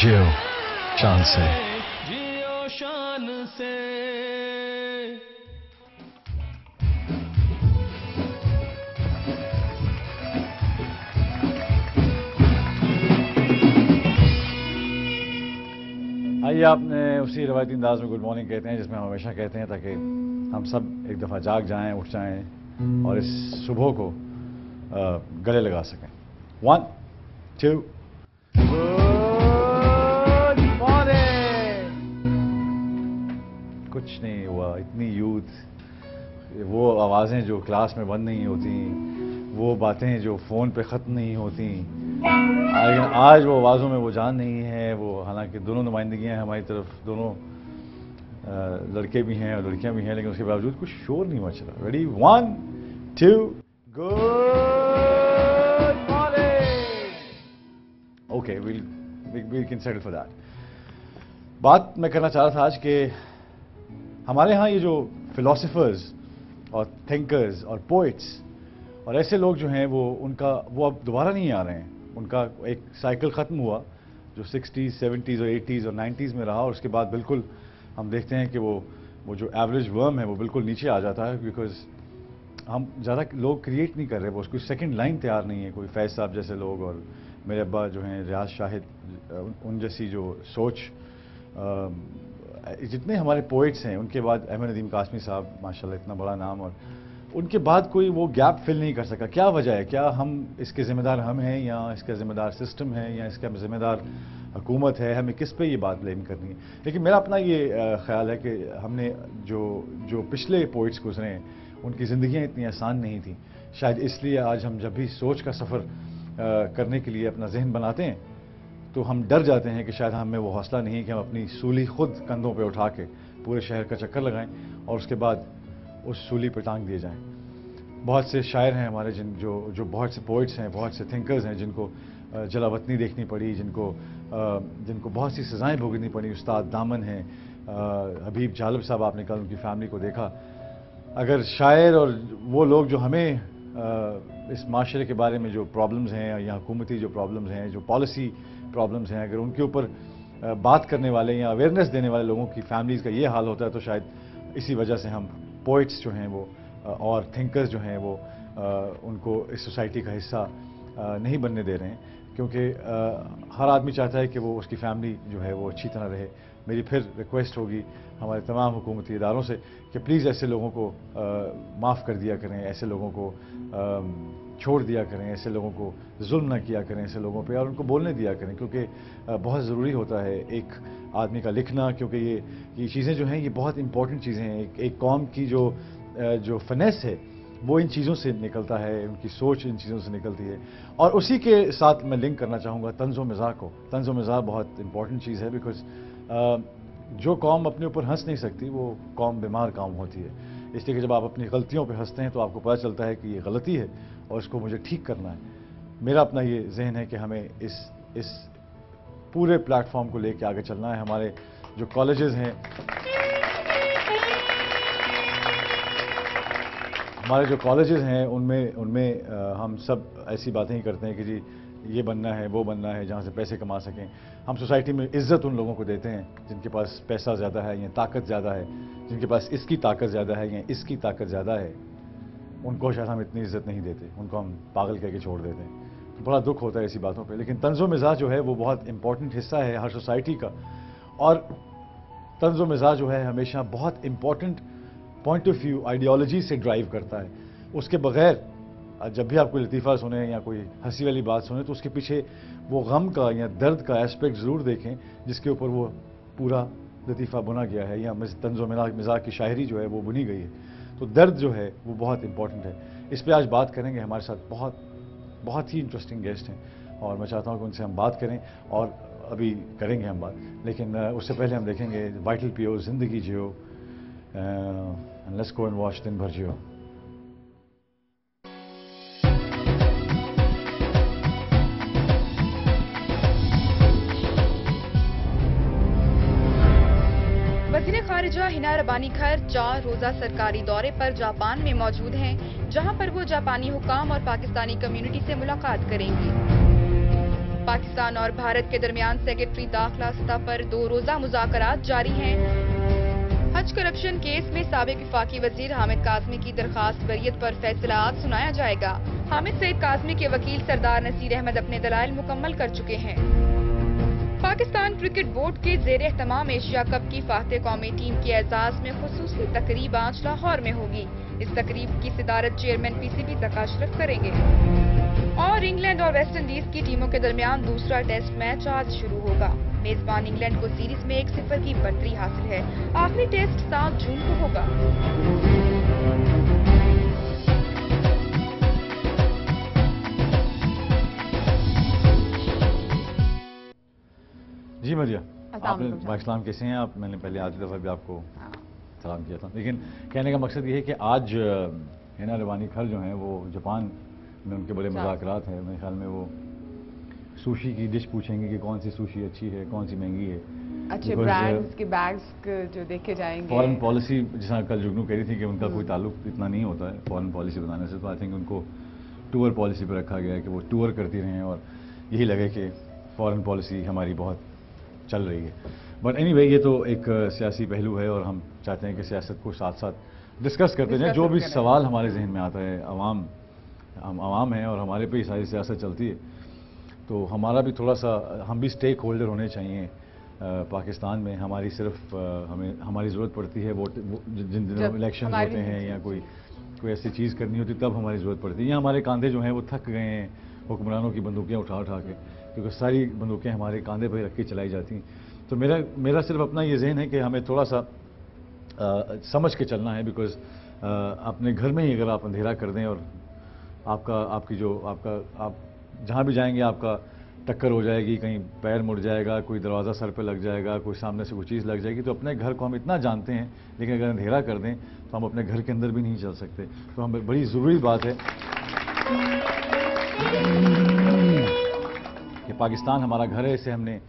जियो शान से। जियो शान से। आइए, आपने उसी रवायती अंदाज में गुड मॉर्निंग कहते हैं जिसमें हम हमेशा कहते हैं, ताकि हम सब एक दफ़ा जाग जाएं, उठ जाएं और इस सुबह को गले लगा सकें। 1 2 गुड मॉर्निंग। कुछ नहीं हुआ, इतनी यूथ, वो आवाज़ें जो क्लास में बंद नहीं होती, वो बातें जो फ़ोन पे ख़त्म नहीं होती, आज वो आवाज़ों में वो जान नहीं है। वो हालांकि दोनों नुमाइंदगियाँ हैं हमारी तरफ, दोनों लड़के भी हैं और लड़कियां भी हैं, लेकिन उसके बावजूद कुछ शोर नहीं मच रहा। Ready 1 2 good morning. Okay, we can settle for that. बात मैं करना चाह रहा था आज कि हमारे यहाँ ये जो फिलोसफर्स और थिंकर्स और पोइट्स और ऐसे लोग जो हैं, वो अब दोबारा नहीं आ रहे हैं। उनका एक साइकिल ख़त्म हुआ जो 60s 70s और 80s और 90s में रहा, और उसके बाद बिल्कुल हम देखते हैं कि वो जो एवरेज वर्म है वो बिल्कुल नीचे आ जाता है, बिकॉज हम ज़्यादा लोग क्रिएट नहीं कर रहे। वो उसकी सेकंड लाइन तैयार नहीं है। कोई फैज़ साहब जैसे लोग और मेरे अब्बा जो हैं रियाज शाहिद, उन जैसी जो सोच, जितने हमारे पोइट्स हैं, उनके बाद अहमद नदीम कासमी साहब माशाल्लाह इतना बड़ा नाम, और उनके बाद कोई वो गैप फिल नहीं कर सका। क्या वजह है? क्या हम इसके ज़िम्मेदार हम हैं, या इसका ज़िम्मेदार सिस्टम है, या इसका ज़िम्मेदार हुकूमत है? हमें किस पे ये बात ब्लेम करनी है? लेकिन मेरा अपना ये ख्याल है कि हमने जो पिछले पोइट्स गुजरे हैं, उनकी ज़िंदगियाँ इतनी आसान नहीं थी। शायद इसलिए आज हम जब भी सोच का सफ़र करने के लिए अपना जहन बनाते हैं, तो हम डर जाते हैं कि शायद हमें वो हौसला नहीं है कि हम अपनी सूली खुद कंधों पे उठा के पूरे शहर का चक्कर लगाएं और उसके बाद उस सूली पर टांग दिए जाएं। बहुत से शायर हैं हमारे जो बहुत से पोइट्स हैं, बहुत से थिंकर्स हैं, जिनको जलावतनी देखनी पड़ी, जिनको बहुत सी सज़ाएं भुगतनी पड़ी। उस्ताद दामन हैं, हबीब जालब साहब, आपने कल उनकी फैमिली को देखा। अगर शायर और वो लोग जो हमें इस माशरे के बारे में जो प्रॉब्लम्स हैं, या हुकूमती जो प्रॉब्लम्स हैं, जो पॉलिसी प्रॉब्लम्स हैं, अगर उनके ऊपर बात करने वाले या अवेयरनेस देने वाले लोगों की फैमिलीज़ का ये हाल होता है, तो शायद इसी वजह से हम पोइट्स जो हैं वो और थिंकर्स जो हैं वो उनको इस सोसाइटी का हिस्सा नहीं बनने दे रहे हैं, क्योंकि हर आदमी चाहता है कि वो उसकी फैमिली जो है वो अच्छी तरह रहे। मेरी फिर रिक्वेस्ट होगी हमारे तमाम हुकूमती इदारों से कि प्लीज़ ऐसे लोगों को माफ़ कर दिया करें, ऐसे लोगों को छोड़ दिया करें, ऐसे लोगों को जुल्म ना किया करें ऐसे लोगों पे, और उनको बोलने दिया करें, क्योंकि बहुत ज़रूरी होता है एक आदमी का लिखना, क्योंकि ये चीज़ें जो हैं ये बहुत इंपॉर्टेंट चीज़ें हैं। एक कौम की जो फिनेस है वो इन चीज़ों से निकलता है, उनकी सोच इन चीज़ों से निकलती है। और उसी के साथ मैं लिंक करना चाहूँगा तंज़ो मिज़ाह को। तंज़ो मिज़ाह बहुत इंपॉर्टेंट चीज़ है, बिकॉज जो कौम अपने ऊपर हंस नहीं सकती वो कौम बीमार कौम होती है। इसलिए कि जब आप अपनी गलतियों पे हंसते हैं तो आपको पता चलता है कि ये गलती है और इसको मुझे ठीक करना है। मेरा अपना ये जहन है कि हमें इस पूरे प्लेटफॉर्म को लेके आगे चलना है। हमारे जो कॉलेजेस हैं, उनमें हम सब ऐसी बातें ही करते हैं कि जी ये बनना है, वो बनना है, जहाँ से पैसे कमा सकें। हम सोसाइटी में इज़्ज़त उन लोगों को देते हैं जिनके पास पैसा ज़्यादा है या ताकत ज़्यादा है, जिनके पास इसकी ताकत ज़्यादा है या इसकी ताकत ज़्यादा है। उनको शायद हम इतनी इज़्ज़त नहीं देते, उनको हम पागल कह के छोड़ देते हैं। तो बड़ा दुख होता है ऐसी बातों पे। लेकिन तंज़ो मिज़ाज जो है वो बहुत इंपॉर्टेंट हिस्सा है हर सोसाइटी का, और तंज़ो मिज़ाज जो है हमेशा बहुत important point of view ideology से ड्राइव करता है। उसके बगैर जब भी आप कोई लतीफ़ा सुने या कोई हंसी वाली बात सुने, तो उसके पीछे वो गम का या दर्द का एस्पेक्ट ज़रूर देखें जिसके ऊपर वो पूरा लतीफ़ा बुना गया है, या तंज़ो मिज़ाज की शायरी जो है वो बुनी गई है। तो दर्द जो है वो बहुत इंपॉर्टेंट है। इस पर आज बात करेंगे। हमारे साथ बहुत ही इंटरेस्टिंग गेस्ट हैं और मैं चाहता हूँ कि उनसे हम बात करें, और अभी करेंगे हम बात, लेकिन उससे पहले हम देखेंगे वाइटल पीओ ज़िंदगी जियो, लेट्स गो एंड वॉच दिन भर जियो। वज़ीर ख़ारिजा हिना रब्बानी खैर 4 रोज़ा सरकारी दौरे पर जापान में मौजूद हैं, जहां पर वो जापानी हुकाम और पाकिस्तानी कम्युनिटी से मुलाकात करेंगी। पाकिस्तान और भारत के दरमियान सेक्रेटरी दाखिला सतह पर 2 रोजा मुज़ाकरात जारी हैं। हज करप्शन केस में साबिक वफाकी वजीर हामिद काज़मी की दरखास्त वरीयत पर फैसला आज सुनाया जाएगा। हामिद सईद काज़मी के वकील सरदार नसीर अहमद अपने दलाइल मुकम्मल कर चुके हैं। पाकिस्तान क्रिकेट बोर्ड के ज़ेर एहतमाम एशिया कप की फातह कौमी टीम के एजाज में खुसूसी तकरीब आज लाहौर में होगी। इस तकरीब की सदारत चेयरमैन PCB तक अशरफ करेंगे। और इंग्लैंड और वेस्ट इंडीज की टीमों के दरमियान दूसरा टेस्ट मैच आज शुरू होगा। मेजबान इंग्लैंड को सीरीज में 1-0 की बढ़तरी हासिल है। आखिरी टेस्ट 7 जून को होगा। जी मरिया, आपने वाइस्लाम कैसे हैं आप? मैंने पहले आधी दफ़ा भी आपको सलाम किया था, लेकिन कहने का मकसद ये है कि आज हिना रबानी खर जो हैं वो जापान में उनके बड़े मुज़ाकरात हैं। मेरे ख्याल में वो सुशी की डिश पूछेंगे कि कौन सी सुशी अच्छी है, कौन सी महंगी है। अच्छे ब्रांड्स के बैग्स जो देखे जाएंगे। फॉरेन पॉलिसी, जैसा कल जुगनू कह रही थी कि उनका कोई ताल्लुक इतना नहीं होता है फॉरेन पॉलिसी बताने से, तो आई थिंक उनको टूर पॉलिसी पर रखा गया है कि वो टूर करती रहें और यही लगे कि फॉरेन पॉलिसी हमारी बहुत चल रही है। बट एनीवे, ये तो एक सियासी पहलू है और हम चाहते हैं कि सियासत को साथ साथ डिस्कस करते जाएं। जो भी सवाल हमारे जहन में आता है, हम आवाम हैं और हमारे पे ही सारी सियासत चलती है, तो हमारा भी थोड़ा सा, हम भी स्टेक होल्डर होने चाहिए पाकिस्तान में। हमारी सिर्फ हमारी ज़रूरत पड़ती है वोट, जिन दिनों इलेक्शन होते हैं या कोई ऐसी चीज़ करनी होती तब हमारी ज़रूरत पड़ती है। या हमारे कांधे जो हैं वो थक गए हैं हुक्मरानों की बंदूकें उठा उठा के, क्योंकि सारी बंदूकें हमारे कांधे पर रख के चलाई जाती हैं। तो मेरा सिर्फ अपना ये जहन है कि हमें थोड़ा सा समझ के चलना है, बिकॉज अपने घर में ही अगर आप अंधेरा कर दें और आप जहाँ भी जाएंगे आपका टक्कर हो जाएगी, कहीं पैर मुड़ जाएगा, कोई दरवाज़ा सर पे लग जाएगा, कोई सामने से कोई चीज़ लग जाएगी। तो अपने घर को हम इतना जानते हैं, लेकिन अगर अंधेरा कर दें तो हम अपने घर के अंदर भी नहीं चल सकते। तो हमें बड़ी ज़रूरी बात है कि पाकिस्तान हमारा घर है, इसे हमने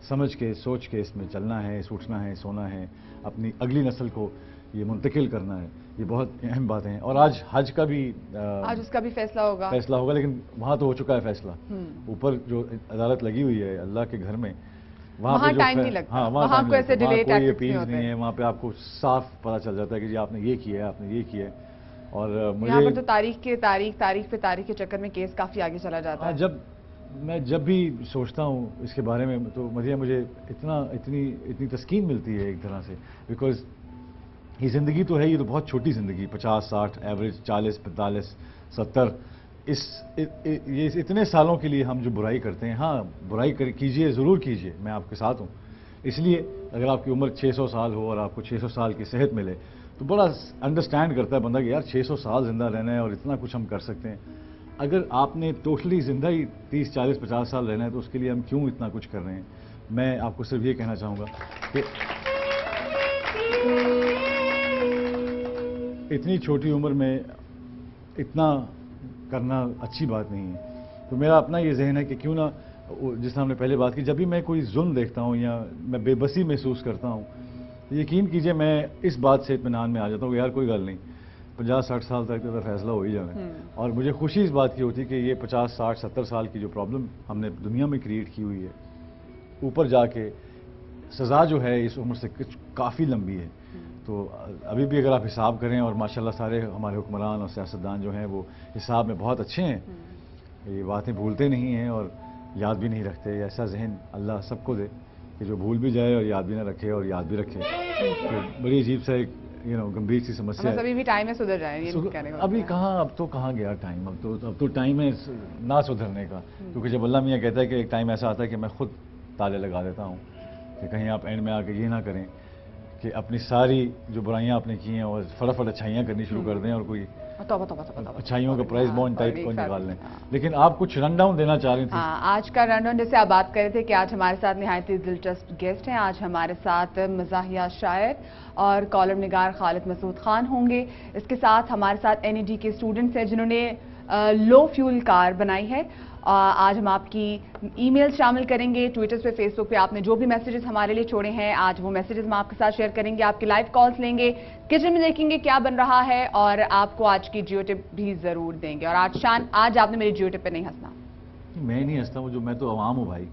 समझ के सोच के इसमें चलना है, उठना है, सोना है, अपनी अगली नस्ल को ये मुंतकिल करना है। ये बहुत अहम बातें हैं। और आज हज का भी आज उसका भी फैसला होगा, लेकिन वहाँ तो हो चुका है फैसला। ऊपर जो अदालत लगी हुई है अल्लाह के घर में, वहाँ टाइम नहीं लगता। हाँ, वहाँ कोई ऐसे डिले टैक्टिक्स नहीं है। वहाँ पे आपको साफ पता चल जाता है कि जी आपने ये किया है, आपने ये किया है। और मुझे यहाँ पर तो तारीख पे तारीख के चक्कर में केस काफी आगे चला जाता है। मैं जब भी सोचता हूँ इसके बारे में तो मुझे इतनी तस्कीन मिलती है एक तरह से, बिकॉज ये ज़िंदगी तो है, ये तो बहुत छोटी ज़िंदगी, 50-60 एवरेज, 40-45 70 ये इतने सालों के लिए हम जो बुराई करते हैं। हाँ, बुराई कीजिए, ज़रूर कीजिए, मैं आपके साथ हूँ। इसलिए अगर आपकी उम्र 600 साल हो और आपको 600 साल की सेहत मिले तो बड़ा अंडरस्टैंड करता है बंदा कि यार 600 साल ज़िंदा रहना है और इतना कुछ हम कर सकते हैं। अगर आपने टोटली ज़िंदा ही 30, 40, 50 साल रहना है तो उसके लिए हम क्यों इतना कुछ कर रहे हैं। मैं आपको सिर्फ ये कहना चाहूँगा कि इतनी छोटी उम्र में इतना करना अच्छी बात नहीं है। तो मेरा अपना ये जहन है कि क्यों ना, जिस हमने पहले बात की, जब भी मैं कोई जुल्म देखता हूँ या मैं बेबसी महसूस करता हूँ, तो यकीन कीजिए मैं इस बात से इत्मीनान में आ जाता हूँ यार कोई गल नहीं, 50-60 साल तक तो फैसला हो ही जाना है। और मुझे खुशी इस बात की होती कि ये 50, 60, 70 साल की जो प्रॉब्लम हमने दुनिया में क्रिएट की हुई है, ऊपर जाके सज़ा जो है इस उम्र से काफ़ी लंबी है। तो अभी भी अगर आप हिसाब करें, और माशाल्लाह सारे हमारे हुक्मरान और सियासतदान जो हैं वो हिसाब में बहुत अच्छे हैं, ये बातें भूलते नहीं हैं और याद भी नहीं रखते। ऐसा जहन अल्लाह सबको दे कि जो भूल भी जाए और याद भी ना रखे और याद भी रखे। तो बड़ी अजीब सा एक गंभीर सी समस्या है। अभी भी टाइम है सुधर जाए, ये कहने का अभी कहाँ, अब तो कहाँ गया टाइम। अब तो टाइम है ना सुधरने का, क्योंकि जब अल्लाह मियाँ कहता है कि एक टाइम ऐसा आता है कि मैं खुद ताले लगा देता हूँ कि कहीं आप एंड में आके ये ना करें कि अपनी सारी जो बुराइयां आपने की हैं और फटाफट अच्छाइयाँ करनी शुरू कर दें और कोई अच्छाइयों का प्राइस बॉन्ड टाइप को निकाल लें। लेकिन आप कुछ रन डाउन देना चाह रही थी। आज का रन डाउन, जैसे आप बात कर रहे थे कि आज हमारे साथ निहायत ही दिलचस्प गेस्ट हैं। आज हमारे साथ मज़ाहिया शायर और कॉलम निगार खालिद मसूद खान होंगे। इसके साथ हमारे साथ NED के स्टूडेंट्स हैं जिन्होंने लो फ्यूल कार बनाई है। आज हम आपकी ईमेल शामिल करेंगे, ट्विटर्स पे, फेसबुक पे आपने जो भी मैसेजेस हमारे लिए छोड़े हैं, आज वो मैसेजेस हम आपके साथ शेयर करेंगे। आपके लाइव कॉल्स लेंगे, किचन में देखेंगे क्या बन रहा है, और आपको आज की जियो टिप भी जरूर देंगे। और आज आपने मेरी जियो टिप पे नहीं हंसना। میں نہیں ہنستا ہوں، میں تو عوام ہوں بھائی،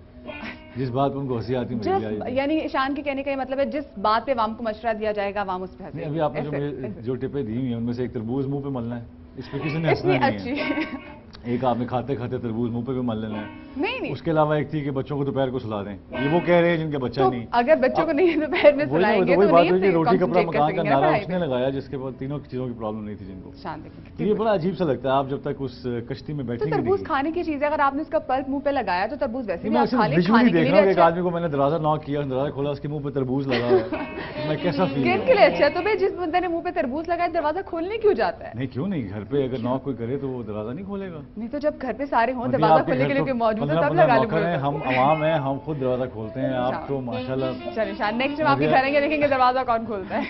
جس بات پہ ان کو ہنسی آتی ہے مجھے بھی آئی۔ یعنی شان کے کہنے کا یہ مطلب ہے جس بات پہ عوام کو مشورہ دیا جائے گا عوام اس پہ ہنسے نہیں، گی۔ ابھی آپ نے جو ٹپیں دی ہوئی ہیں ان میں سے ایک تربوز منہ پہ ملنا ہے، اس پہ کسی نے ہنسنا اتنی نہیں ہے۔ اچھی ایک آپ نے کھاتے کھاتے تربوز منہ پہ بھی مل لینا ہے۔ نہیں اس کے علاوہ ایک تھی کہ بچوں کو دوپہر کو سلا دیں، یہ وہ کہہ رہے ہیں جن کے بچہ تو نہیں۔ اگر بچوں کو نہیں دوپہر میں وہی سلائیں گے وہی تو بات نہیں ہوئی کہ روٹی کپڑا concentrate کر مکان کا سکیں گے نا نعرہ پڑھائی اس نے پہ۔ لگایا جس کے بعد تینوں چیزوں کی پرابلم نہیں تھی جن کو۔ شان دیکھیں۔ یہ بڑا عجیب سا لگتا ہے، آپ جب تک اس کشتی میں تو بیٹھیں گے تربوز نہیں۔ کھانے کی چیز ہے، اگر آپ نے اس کا پلپ منہ پہ لگایا تو تربوز ویسے بھی میں آپ صرف کھا لیں، ویژولی کھانے کے دیکھ لیے رہا ہوں بھی کہ ایک اچھا ہے۔ آدمی کو میں نے دروازہ ناک کیا، دروازہ کھولا، اس کے منہ پہ تربوز لگا ہوا ہے، میں کیسا فیل اسکن کے لیے اچھا ہے، تو بھائی جس بندے نے منہ پہ تربوز لگایا دروازہ کھولنے کیوں جاتا ہے؟ نہیں کیوں نہیں، گھر پہ اگر ناک کوئی کرے تو وہ دروازہ نہیں کھولے گا۔ نہیں تو جب گھر پہ سارے ہوں مطلب دروازہ آپ کے کھولنے گھر کے لیے تو کوئی موجود ہے 15 تب لگا لیں۔ نوکر ہیں، ہم عوام ہیں، ہم خود دروازہ کھولتے ہیں، آپ تو ماشاءاللہ۔ چلیں شان، نیکسٹ ٹائم آپ کے گھر آئیں گے دیکھیں گے دروازہ کون کھولتا ہے۔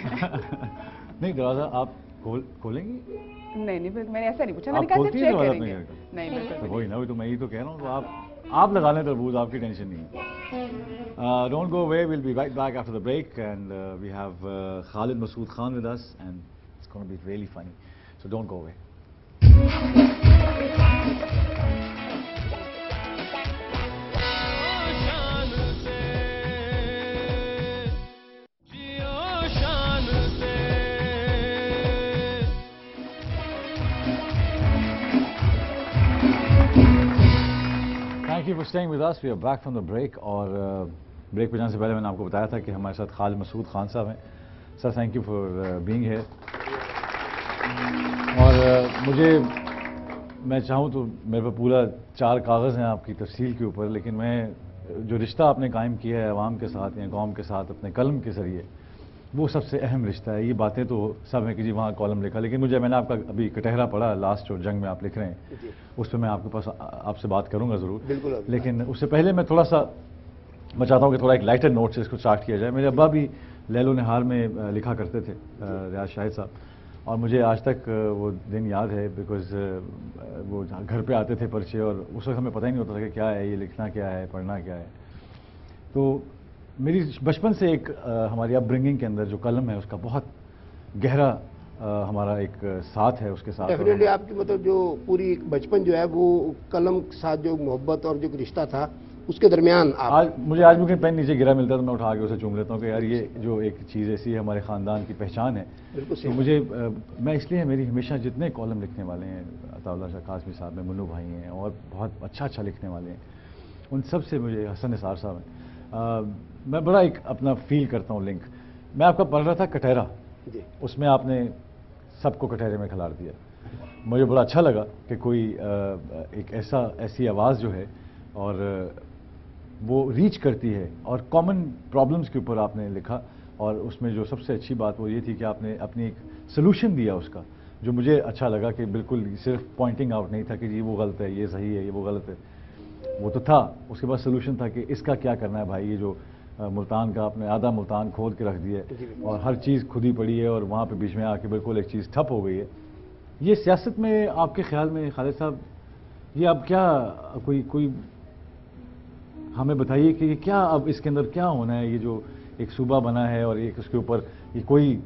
نہیں، دروازہ آپ کھولیں گی؟ نہیں نہیں میں نے ایسا نہیں پوچھا، میں نے آپ کہا کھولتی صرف ہیں چیک دروازہ کریں اپنے گے۔ گھر کا؟ نہیں بالکل۔ وہی نا، وہی تو میں ہی تو کہہ رہا ہوں، تو آپ لگا لیں تربوز، آپ کی ٹینشن نہیں ہے۔ Don't go away, we'll be right back after the break and we have Khalid Masood Khan with us and it's gonna be really funny, so don't go اوے۔ شان سے جیو شان سے thank you for staying with us, we are back from the break. اور break پہ جانے سے پہلے میں نے آپ کو بتایا تھا کہ ہمارے ساتھ خالد مسعود خان صاحب ہیں۔ Sir thank you for being here. اور میں چاہوں تو میرے پاس پورا 4 کاغذ ہیں آپ کی تفصیل کے اوپر، لیکن میں جو رشتہ آپ نے قائم کیا ہے عوام کے ساتھ یا قوم کے ساتھ اپنے قلم کے ذریعے، وہ سب سے اہم رشتہ ہے۔ یہ باتیں تو سب ہیں کہ جی وہاں کالم لکھا، لیکن میں نے آپ کا ابھی کٹہرا پڑھا لاسٹ جو جنگ میں آپ لکھ رہے ہیں، اس پہ میں آپ کے پاس آپ سے بات کروں گا ضرور، لیکن اس سے پہلے میں تھوڑا سا میں چاہتا ہوں کہ تھوڑا ایک لائٹر نوٹ سے اس کو اسٹارٹ کیا جائے۔ میرے ابا بھی لیل و نہار میں لکھا کرتے تھے، ریاض شاہد صاحب، اور مجھے آج تک وہ دن یاد ہے، بیکاز وہ گھر پہ آتے تھے پرچے، اور اس وقت ہمیں پتہ ہی نہیں ہوتا تھا کہ کیا ہے یہ لکھنا، کیا ہے پڑھنا، کیا ہے۔ تو میری بچپن سے ایک ہماری اپ برنگنگ کے اندر جو قلم ہے اس کا بہت گہرا ہمارا ایک ساتھ ہے اس کے ساتھ۔ ڈیفینیٹلی آپ کی مطلب جو پوری قبچپن جو ہے وہ قلم کے ساتھ جو محبت اور جو رشتہ تھا اس کے درمیان مجھے آج بھی پین نیچے گرا ملتا ہے تو میں اٹھا کے اسے چوم لیتا ہوں کہ یار یہ جو ایک چیز ایسی ہے ہمارے خاندان کی پہچان ہے۔ تو مجھے میں اس لیے میری ہمیشہ جتنے کالم لکھنے والے ہیں، عطا اللہ شاہ قاسمی صاحب ہیں، منو بھائی ہیں، اور بہت اچھا لکھنے والے ہیں، ان سب سے مجھے حسن نثار صاحب ہیں، میں بڑا ایک اپنا فیل کرتا ہوں لنک۔ میں آپ کا پڑھ رہا تھا کٹہرا، اس میں آپ نے سب کو کٹہرے میں کھلار دیا۔ مجھے بڑا اچھا لگا کہ کوئی ایک ایسی آواز جو ہے اور وہ ریچ کرتی ہے، اور کامن پرابلمز کے اوپر آپ نے لکھا، اور اس میں جو سب سے اچھی بات وہ یہ تھی کہ آپ نے اپنی ایک سلوشن دیا اس کا، جو مجھے اچھا لگا کہ بالکل صرف پوائنٹنگ آؤٹ نہیں تھا کہ جی وہ غلط ہے، یہ صحیح ہے، یہ وہ غلط ہے، وہ تو تھا، اس کے بعد سلوشن تھا کہ اس کا کیا کرنا ہے بھائی۔ یہ جو ملتان کا آپ نے آدھا ملتان کھود کے رکھ دیا ہے اور ہر چیز خود ہی پڑی ہے، اور وہاں پہ بیچ میں آ کے بالکل ایک چیز ٹھپ ہو گئی ہے۔ یہ سیاست میں آپ کے خیال میں خالد صاحب یہ اب کیا کوئی ہمیں بتائیے کہ یہ کیا اب اس کے اندر کیا ہونا ہے؟ یہ جو ایک صوبہ بنا ہے اور ایک اس کے اوپر یہ کوئی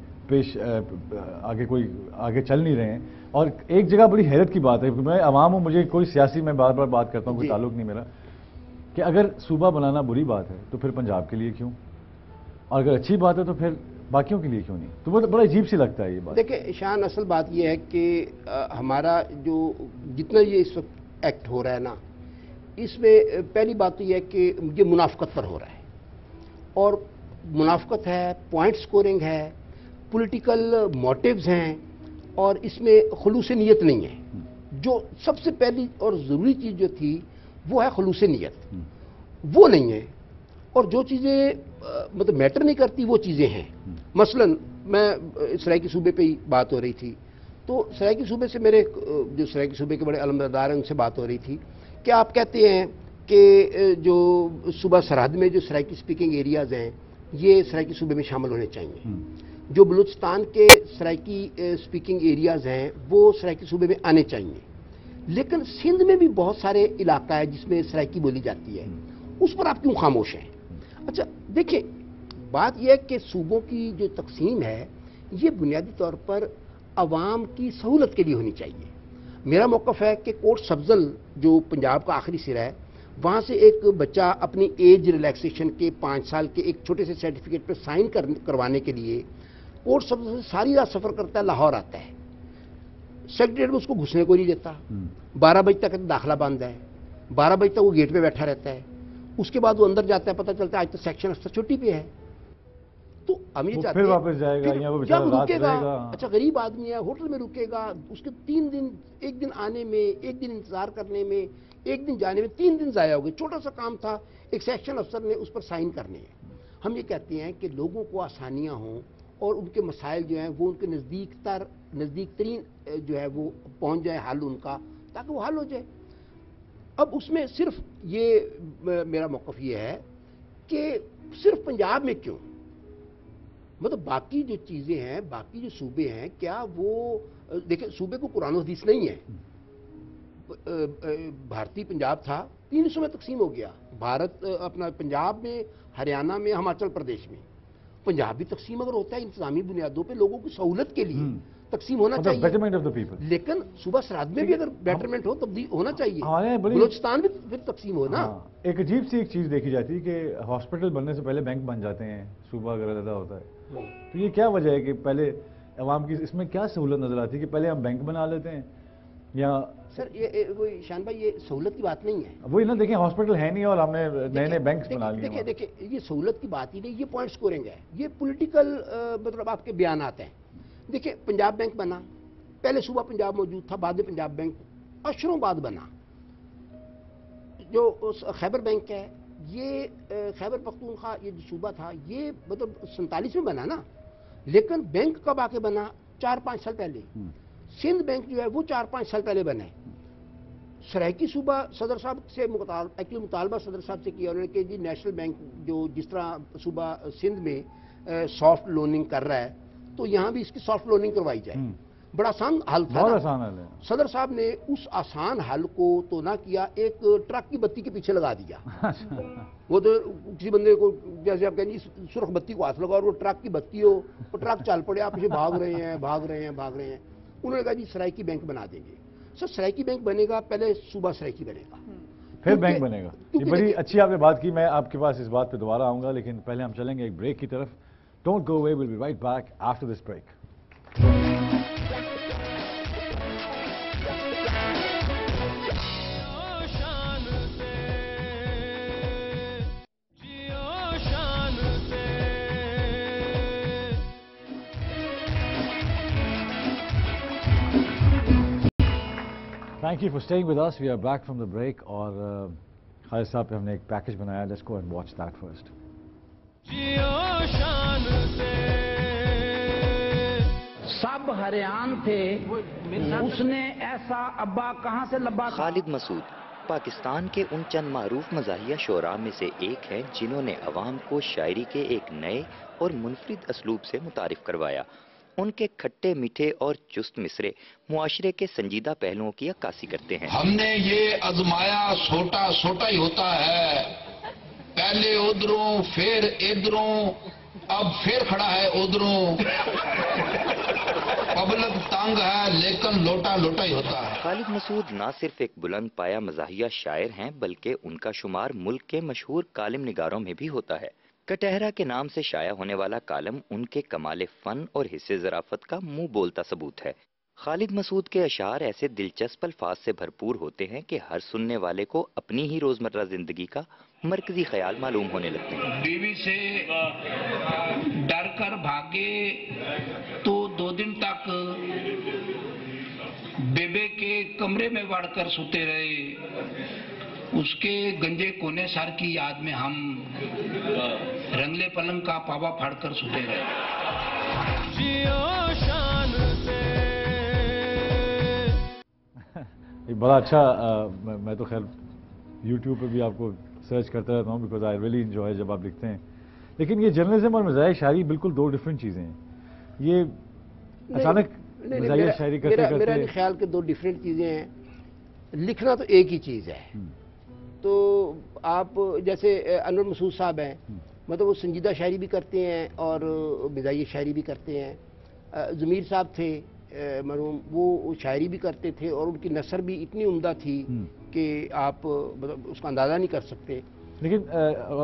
آگے چل نہیں رہے ہیں، اور ایک جگہ بڑی حیرت کی بات ہے، میں عوام ہوں، مجھے کوئی سیاسی میں بار بار بات کرتا ہوں، کوئی تعلق نہیں میرا، کہ اگر صوبہ بنانا بری بات ہے تو پھر پنجاب کے لیے کیوں، اور اگر اچھی بات ہے تو پھر باقیوں کے لیے کیوں نہیں؟ تو وہ بڑا عجیب سی لگتا ہے یہ بات۔ دیکھیں شان، اصل بات یہ ہے کہ ہمارا جو جتنا یہ اس وقت ایکٹ ہو رہا ہے نا، اس میں پہلی بات تو یہ ہے کہ یہ منافقت پر ہو رہا ہے، اور منافقت ہے، پوائنٹ سکورنگ ہے، پولیٹیکل موٹیوز ہیں، اور اس میں خلوص نیت نہیں ہے۔ جو سب سے پہلی اور ضروری چیز جو تھی وہ ہے خلوص نیت، وہ نہیں ہے، اور جو چیزیں مطلب میٹر نہیں کرتی وہ چیزیں ہیں۔ مثلا میں سرائیکی صوبے پہ ہی بات ہو رہی تھی، تو سرائیکی صوبے سے میرے جو سرائیکی صوبے کے بڑے علمبردار ہیں ان سے بات ہو رہی تھی کہ آپ کہتے ہیں کہ جو صوبہ سرحد میں جو سرائیکی سپیکنگ ایریاز ہیں یہ سرائیکی صوبے میں شامل ہونے چاہیے، جو بلوچستان کے سرائیکی سپیکنگ ایریاز ہیں وہ سرائیکی صوبے میں آنے چاہیے، لیکن سندھ میں بھی بہت سارے علاقہ ہے جس میں سرائیکی بولی جاتی ہے، اس پر آپ کیوں خاموش ہیں؟ اچھا دیکھیں، بات یہ ہے کہ صوبوں کی جو تقسیم ہے یہ بنیادی طور پر عوام کی سہولت کے لیے ہونی چاہیے۔ میرا موقف ہے کہ کوٹ سبزل جو پنجاب کا آخری سرا ہے وہاں سے ایک بچہ اپنی ایج ریلیکسیشن کے 5 سال کے ایک چھوٹے سے سرٹیفکیٹ پہ سائن کروانے کے لیے کوٹ سبزل سے ساری رات سفر کرتا ہے، لاہور آتا ہے، سیکریٹریٹ میں اس کو گھسنے کو نہیں دیتا، 12 بجے تک داخلہ بند ہے، 12 بجے تک وہ گیٹ پہ بیٹھا رہتا ہے، اس کے بعد وہ اندر جاتا ہے، پتہ چلتا ہے آج تو سیکشن افسر چھٹی پہ ہے، تو ہم یہ چاہتے ہیں پھر واپس جائے گا یا وہ بیچارہ رات رکے گا، رہے گا۔ اچھا غریب آدمی ہے، ہوٹل میں رکے گا، اس کے 3 دن، ایک دن آنے میں، ایک دن انتظار کرنے میں، ایک دن جانے میں 3 دن ضائع ہو گئے، چھوٹا سا کام تھا، ایک سیکشن افسر نے اس پر سائن کرنے ہیں۔ ہم یہ کہتے ہیں کہ لوگوں کو آسانیاں ہوں اور ان کے مسائل جو ہیں وہ ان کے نزدیک ترین جو ہے وہ پہنچ جائے حل ان کا، تاکہ وہ حل ہو جائے۔ اب اس میں صرف یہ میرا موقف یہ ہے کہ صرف پنجاب میں کیوں، مطلب باقی جو چیزیں ہیں، باقی جو صوبے ہیں، کیا وہ دیکھیں صوبے کو قرآن و حدیث نہیں ہے۔ بھارتی پنجاب تھا 3 حصوں میں تقسیم ہو گیا، بھارت اپنا پنجاب میں، ہریانہ میں، ہماچل پردیش میں۔ پنجاب بھی تقسیم اگر ہوتا ہے انتظامی بنیادوں پہ لوگوں کی سہولت کے لیے تقسیم ہونا چاہیے، بیٹرمنٹ آف دا پیپل، لیکن صوبہ سرحد میں بھی اگر بیٹرمنٹ ہو تبدیل ہونا چاہیے، ہمارے بلوچستان بھی پھر تقسیم ہو نا۔ ایک عجیب سی ایک چیز دیکھی جاتی ہے کہ ہاسپٹل بننے سے پہلے بینک بن جاتے ہیں، صوبہ اگر علیحدہ ہوتا ہے، تو یہ کیا وجہ ہے کہ پہلے عوام کی اس میں کیا سہولت نظر آتی ہے کہ پہلے ہم بینک بنا لیتے ہیں؟ یا سر یہ شان بھائی، یہ سہولت کی بات نہیں ہے، وہی نا، دیکھیں ہاسپٹل ہے نہیں اور ہم نے نئے بینکس بنا لیے۔ دیکھیں یہ سہولت کی بات ہی نہیں، یہ پوائنٹ سکورنگ ہے، یہ پولیٹیکل مطلب آپ کے بیانات ہیں۔ دیکھیں پنجاب بینک بنا، پہلے صوبہ پنجاب موجود تھا، بعد میں پنجاب بینک اشروں بعد بنا۔ جو خیبر بینک ہے، یہ خیبر پختونخوا یہ جو صوبہ تھا یہ مطلب 47 میں بنا نا، لیکن بینک کب آ کے بنا؟ 4-5 سال پہلے۔ سندھ بینک جو ہے وہ 4-5 سال پہلے بنا ہے۔ سرائکی صوبہ صدر صاحب سے مطالبہ صدر صاحب سے کیا انہوں نے کہ جی نیشنل بینک جو جس طرح صوبہ سندھ میں سافٹ لوننگ کر رہا ہے تو یہاں بھی اس کی سافٹ لوننگ کروائی جائے۔ بڑا آسان حل تھا، بہت آسان حل ہے۔ صدر صاحب نے اس آسان حل کو تو نہ کیا، ایک ٹرک کی بتی کے پیچھے لگا دیا۔ وہ تو کسی بندے کو جیسے آپ کہیں سرخ بتی کو ہاتھ لگا اور وہ ٹرک کی بتی ہو، وہ ٹرک چل پڑے، آپ اسے بھاگ رہے ہیں۔ انہوں نے کہا جی سرائکی بینک بنا دیں گے۔ سر سرائکی بینک بنے گا، پہلے صوبہ سرائکی بنے گا، پھر بینک بنے گا۔ یہ بڑی اچھی آپ نے بات کی، میں آپ کے پاس اس بات پہ دوبارہ آؤں گا، لیکن پہلے ہم چلیں گے ایک بریک کی طرف۔ Don't go away, will be right back after this break. Thank you for staying with us. We are back from the break اور خالد صاحب پہ ہم نے ایک پیکج بنایا، let's go and watch that first. जियो शान से सब हरियाण थे, उसने ऐसा अब्बा कहाँ से लब्बा। خالد مسعود پاکستان کے ان چند معروف مزاحیہ شعراء میں سے ایک ہیں جنہوں نے عوام کو شاعری کے ایک نئے اور منفرد اسلوب سے متعارف کروایا۔ ان کے کھٹے میٹھے اور چست مصرے معاشرے کے سنجیدہ پہلوؤں کی عکاسی کرتے ہیں۔ ہم نے یہ آزمایا سوٹا سوٹا ہی ہوتا ہے، پہلے ادھروں پھر ادھروں، اب پھر کھڑا ہے ادھروں، پبلک تنگ ہے لیکن لوٹا لوٹا ہی ہوتا ہے۔ خالد مسعود نہ صرف ایک بلند پایا مزاحیہ شاعر ہیں بلکہ ان کا شمار ملک کے مشہور کالم نگاروں میں بھی ہوتا ہے۔ کٹہرہ کے نام سے شائع ہونے والا کالم ان کے کمال فن اور حصے ظرافت کا منہ بولتا ثبوت ہے۔ خالد مسعود کے اشعار ایسے دلچسپ الفاظ سے بھرپور ہوتے ہیں کہ ہر سننے والے کو اپنی ہی روزمرہ زندگی کا مرکزی خیال معلوم ہونے لگتے ہیں۔ بیوی سے ڈر کر بھاگے تو 2 دن تک بیبے کے کمرے میں وڑ کر سوتے رہے، اس کے گنجے کونے سر کی یاد میں ہم رنگلے پلنگ کا پاوا پھاڑ کر سوتے رہے۔ जियो शान से ایک بڑا اچھا میں تو خیر یوٹیوب پہ بھی آپ کو سرچ کرتا رہتا ہوں بیکاز آئی ریلی انجوائے جب آپ لکھتے ہیں، لیکن یہ جرنلزم اور مزاحیہ شاعری بالکل 2 ڈفرینٹ چیزیں ہیں۔ یہ اچانک مزاحیہ شاعری کرتے میرا خیال کہ 2 ڈفرینٹ چیزیں ہیں، لکھنا تو ایک ہی چیز ہے۔ تو آپ جیسے انور مسعود صاحب ہیں، مطلب وہ سنجیدہ شاعری بھی کرتے ہیں اور مزاحیہ شاعری بھی کرتے ہیں۔ ضمیر صاحب تھے، मरहूम, वो शायरी भी करते थे और उनकी नसर भी इतनी उम्दा थी कि आप मतलब उसका अंदाज़ा नहीं कर सकते। लेकिन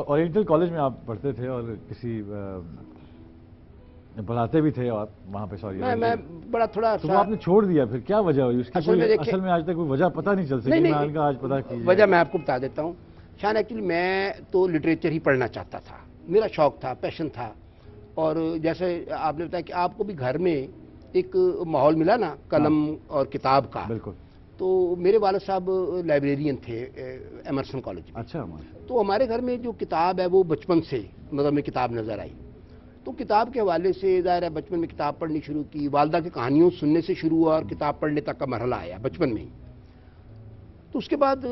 ओरिएंटल कॉलेज में आप पढ़ते थे और किसी पढ़ाते भी थे आप वहाँ पे, सॉरी मैं बड़ा थोड़ा तो वो आपने छोड़ दिया, फिर क्या वजह हुई उसकी? असल में आज तक कोई वजह पता नहीं चल सकी। मैं आज पता की वजह मैं आपको बता देता हूँ। शान, एक्चुअली मैं तो लिटरेचर ही पढ़ना चाहता था, मेरा शौक था, पैशन था। और जैसे आपने बताया कि आपको भी घर में एक माहौल मिला ना कलम और किताब का। बिल्कुल। तो मेरे वालिद साहब लाइब्रेरियन थे एमरसन कॉलेज में। अच्छा। तो हमारे घर में जो किताब है वो बचपन से मतलब में किताब नज़र आई। तो किताब के हवाले से ज़ाहिर है बचपन में किताब पढ़नी शुरू की, वालदा की कहानियों सुनने से शुरू हुआ और किताब पढ़ने तक का मरहला आया बचपन में ही। तो उसके बाद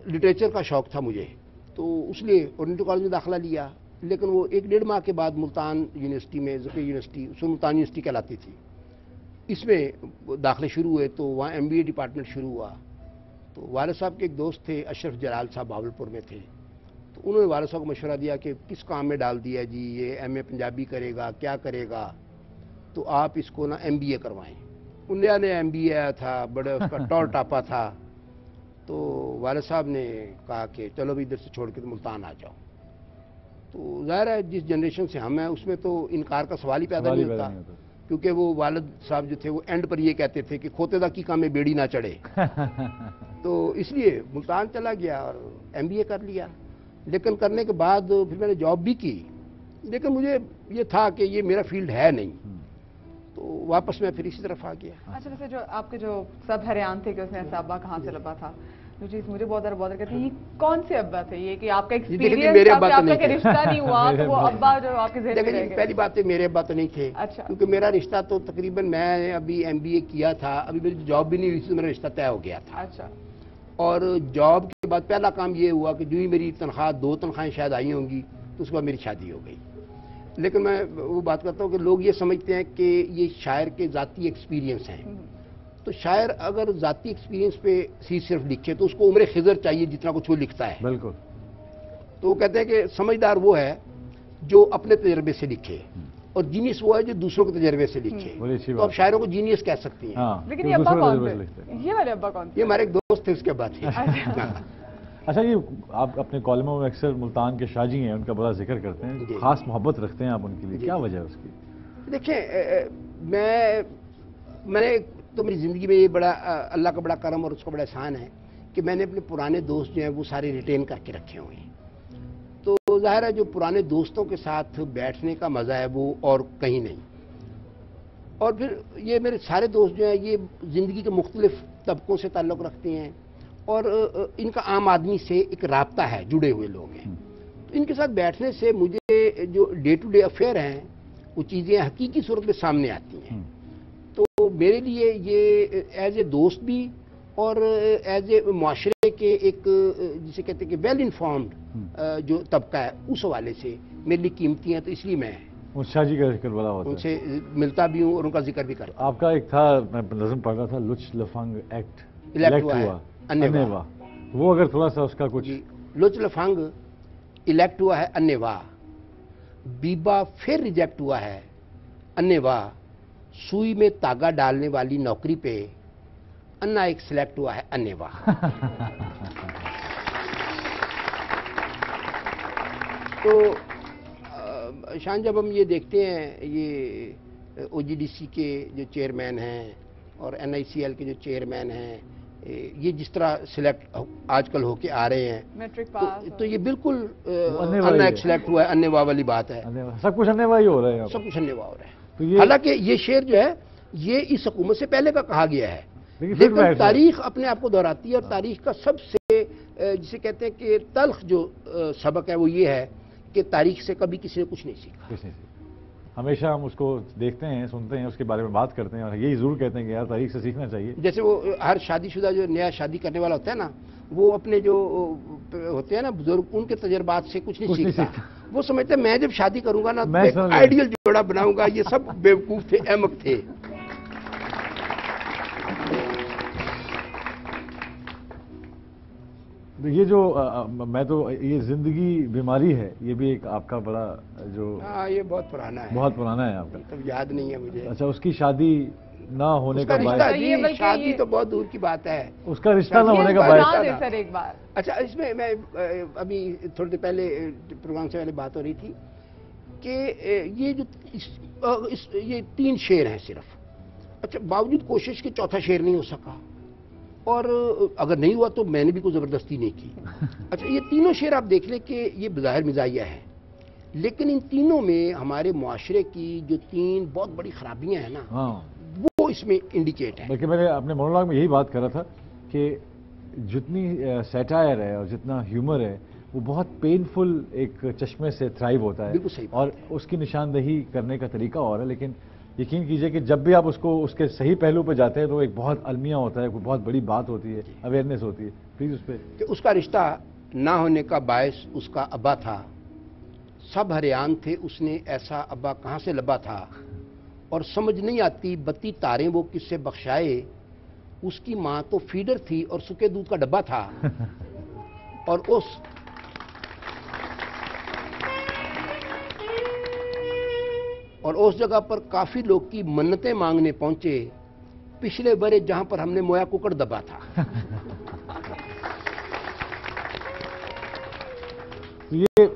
लिटरेचर का शौक़ था मुझे, तो उसलिए ओरिएंटल कॉलेज में दाखिला लिया। लेकिन वो 1-1.5 माह के बाद मुल्तान यूनिवर्सिटी में, ज़फ़र यूनिवर्सिटी, उसमें मुल्तान यूनिवर्सिटी कहलाती थी, इसमें दाखिले शुरू हुए। तो वहाँ MBA डिपार्टमेंट शुरू हुआ। तो वालिद साहब के एक दोस्त थे, अशरफ जलाल साहब, बावलपुर में थे। तो उन्होंने वालिद साहब को मशवरा दिया कि किस काम में डाल दिया जी, ये MA पंजाबी करेगा, क्या करेगा, तो आप इसको ना MBA करवाएं। उन्हें नया MBA आया था, बड़े उसका टॉर टापा था। तो वालिद साहब ने कहा कि चलो भी इधर से छोड़ के तो मुल्तान आ जाओ। तो ज़ाहिर है जिस जनरेशन से हम हैं उसमें तो इनकार का सवाल ही पैदा नहीं होता, क्योंकि वो वालिद साहब जो थे वो एंड पर ये कहते थे कि खोते दा की काम में बेड़ी ना चढ़े। तो इसलिए मुल्तान चला गया और MBA कर लिया। लेकिन करने के बाद फिर मैंने जॉब भी की, लेकिन मुझे ये था कि ये मेरा फील्ड है नहीं, तो वापस मैं फिर इसी तरफ आ गया। अच्छा, वैसे जो आपके जो सब हरियाण थे कि उसने ऐसा अब्बा कहाँ से लबा था, जो चीज मुझे बहुत ज़्यादा बॉदर करती है, ये कौन से अब्बा थे? ये कि आपका एक्सपीरियंस आपका के रिश्ता नहीं हुआ तो वो अब्बा जो आपके ज़हन में रह गए? पहली बात है मेरे अब्बा तो नहीं थे। अच्छा। क्योंकि मेरा रिश्ता तो तकरीबन, मैं अभी MBA किया था, अभी मेरी जॉब भी नहीं हुई थी, मेरा रिश्ता तय हो गया था। अच्छा। और जॉब के बाद पहला काम ये हुआ कि जो ही मेरी तनख्वाह, 2 तनख्वाहें शायद आई होंगी, तो उसके बाद मेरी शादी हो गई। लेकिन मैं वो बात करता हूँ कि लोग ये समझते हैं कि ये शायर के ज़ाती एक्सपीरियंस हैं। तो शायर अगर ज़ाती एक्सपीरियंस पे सिर्फ लिखे तो उसको उम्र खिज़र चाहिए जितना कुछ वो लिखता है। बिल्कुल। तो वो कहते हैं कि समझदार वो है जो अपने तजर्बे से लिखे, और जीनियस वो है जो दूसरों के तजर्बे से लिखे। तो आप शायरों को जीनियस कह सकती हैं। हाँ, लेकिन ये अब्बा कौन थे? ये वाले अब्बा कौन थे? ये हमारे एक दोस्त थे, उसके बाद थे। अच्छा, ये आप अपने कॉलमों में अक्सर मुल्तान के शाहजी हैं, उनका बड़ा जिक्र करते हैं, खास मोहब्बत रखते हैं आप उनके लिए, क्या वजह है उसकी? देखिए, मैंने तो मेरी ज़िंदगी में ये बड़ा अल्लाह का बड़ा करम और उसका बड़ा एहसान है कि मैंने अपने पुराने दोस्त जो हैं वो सारे रिटेन करके रखे हुए हैं। तो ज़ाहिर है जो पुराने दोस्तों के साथ बैठने का मज़ा है वो और कहीं नहीं। और फिर ये मेरे सारे दोस्त जो हैं ये ज़िंदगी के मुख्तलिफ तबकों से ताल्लुक़ रखते हैं और इनका आम आदमी से एक राब्ता है, जुड़े हुए लोग हैं। तो इनके साथ बैठने से मुझे जो डे टू डे अफेयर हैं वो चीज़ें हकीकी सूरत में सामने आती हैं। तो मेरे लिए ये एज ए दोस्त भी और एज ए माशरे के एक जिसे कहते हैं कि वेल इन्फॉर्म्ड जो तबका है उस हवाले से मेरे लिए कीमती हैं। तो इसलिए मैं शाह जी का जिक्र बड़ा होता है, उनसे मिलता भी हूँ और उनका जिक्र भी करता हूँ। आपका एक था, मैं नज़म पढ़ रहा था, लुच लफंग एक्ट इलेक्ट हुआ अन्नेवा। वो अगर थोड़ा सा उसका कुछ। लुच लफंग इलेक्ट हुआ है अन्नेवा, बीबा फिर रिजेक्ट हुआ है अन्नेवा, सुई में तागा डालने वाली नौकरी पे अन्ना एक सिलेक्ट हुआ है अन्नेवा। तो शान, जब हम ये देखते हैं ये OGDC के जो चेयरमैन हैं और NICL के जो चेयरमैन हैं, ये जिस तरह सिलेक्ट आजकल होके आ रहे हैं मैट्रिक पास, तो ये बिल्कुल अन्ना एक सिलेक्ट हुआ है, अन्नेवा वाली बात है। सब कुछ अन्नेवा ही हो रहा है, सब कुछ अन्नेवा हो रहा है। तो हालांकि ये शेर जो है ये इस हुकूमत से पहले का कहा गया है, लेकिन तारीख अपने आप को दोहराती है। और तारीख का सबसे जिसे कहते हैं कि तल्ख जो सबक है वो ये है कि तारीख से कभी किसी ने कुछ नहीं सीखा। हमेशा हम उसको देखते हैं, सुनते हैं, उसके बारे में बात करते हैं और यही जरूर कहते हैं कि यार तारीख से सीखना चाहिए। जैसे वो हर शादीशुदा जो नया शादी करने वाला होता है ना, वो अपने जो होते हैं ना बुजुर्ग, उनके तजर्बात से कुछ नहीं सीखता। वो समझते हैं मैं जब शादी करूंगा ना तो एक आइडियल जोड़ा बनाऊंगा। ये सब बेवकूफ थे, अहमक थे। ये जो मैं तो ये जिंदगी बीमारी है, ये भी एक आपका बड़ा जो। हाँ, ये बहुत पुराना है, बहुत पुराना है आपका, तब याद नहीं है मुझे। अच्छा, उसकी शादी ना होने उसका का रिश्ता बायस, ये जी, बल्कि शादी ये- तो बहुत दूर की बात है। उसका रिश्ता ना ये होने का बता बायस। दे सर एक बार। अच्छा, इसमें मैं अभी थोड़ी देर पहले प्रोग्राम से पहले बात हो रही थी कि ये जो ये 3 शेर हैं सिर्फ। अच्छा, बावजूद कोशिश के चौथा शेर नहीं हो सका, और अगर नहीं हुआ तो मैंने भी कोई जबरदस्ती नहीं की। अच्छा, ये तीनों शेर आप देख लें कि ये बज़ाहिर मिजाहिया है, लेकिन इन तीनों में हमारे मुआशरे की जो 3 बहुत बड़ी खराबियां हैं ना, हाँ, वो इसमें इंडिकेट है। बल्कि मैंने अपने मोनोलॉग में यही बात कर रहा था कि जितनी सैटायर है और जितना ह्यूमर है वो बहुत पेनफुल एक चश्मे से थ्राइव होता है, बिल्कुल सही बात और उसकी निशानदही करने का तरीका और है। लेकिन यकीन कीजिए कि जब भी आप उसको उसके सही पहलू पर जाते हैं तो एक बहुत अलमिया होता है, कोई बहुत बड़ी बात होती है, अवेयरनेस होती है। प्लीज उस पर। कि उसका रिश्ता ना होने का बायस उसका अब्बा था, सब हरियान थे उसने ऐसा अब्बा कहाँ से लबा था, और समझ नहीं आती बत्ती तारे वो किससे बख्शाए, उसकी माँ तो फीडर थी और सूखे दूध का डब्बा था। और उस जगह पर काफी लोग की मन्नतें मांगने पहुंचे, पिछले बरे जहां पर हमने मोया कुकड़ दबा था। ये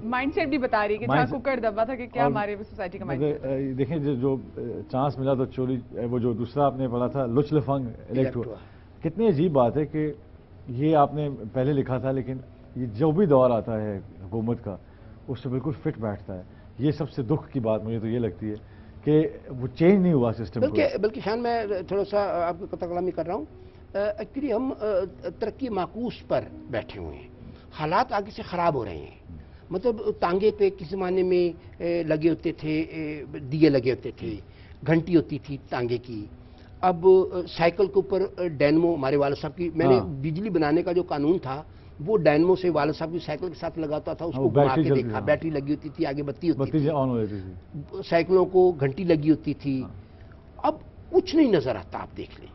माइंडसेट भी बता रही है कि जहाँ कुकर दबा था कि क्या और हमारे सोसाइटी का माइंडसेट। देखें जो चांस मिला तो चोरी, वो जो दूसरा आपने पढ़ा था लुच लफंग इलेक्ट हुआ। कितनी अजीब बात है कि ये आपने पहले लिखा था, लेकिन ये जो भी दौर आता है हुकूमत का उससे बिल्कुल फिट बैठता है। ये सबसे दुख की बात मुझे तो ये लगती है कि वो चेंज नहीं हुआ सिस्टम। बल्कि शान मैं थोड़ा सा आपको कथा कलामी कर रहा हूँ। एक्चुअली हम तरक्की माकूस पर बैठे हुए हैं, हालात आगे से ख़राब हो रहे हैं। मतलब तांगे पे किस ज़माने में लगे होते थे, दिए लगे होते थे, घंटी होती थी तांगे की। अब साइकिल के ऊपर डायनमो, हमारे वाले साहब की, मैंने बिजली बनाने का जो कानून था वो डायनमो से वाले साहब की साइकिल के साथ लगाता था, उसको घुमा के देखा, बैटरी लगी होती थी, आगे बत्ती होती थी, ऑन हो जाती थी, साइकिलों को घंटी लगी होती थी। अब कुछ नहीं नजर आता। आप देख लें,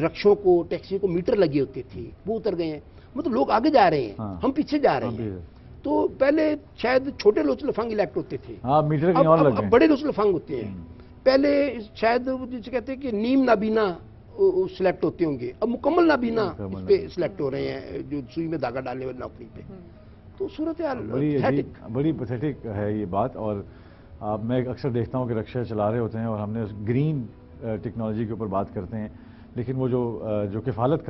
रक्षों को, टैक्सी को मीटर लगे होते थे, वो उतर गए हैं। मतलब लोग आगे जा रहे हैं, हम पीछे जा रहे हैं। तो पहले शायद छोटे लोच लफंग इलेक्ट होते थे, मीटर कहीं और लग गए। अब बड़े लोच लफंग होते हैं। पहले शायद जिसे कहते हैं कि नीम नाबीना सिलेक्ट होते होंगे, अब मुकम्मल नाबीना इस पे सिलेक्ट हो रहे हैं, जो सुई में धागा डालने वाली नौकरी पे। तो सूरत हाल बड़ी पैथेटिक है ये बात। और मैं अक्सर देखता हूँ कि रक्षा चला रहे होते हैं और हमने ग्रीन टेक्नोलॉजी के ऊपर बात करते हैं, लेकिन वो जो किफ़ालत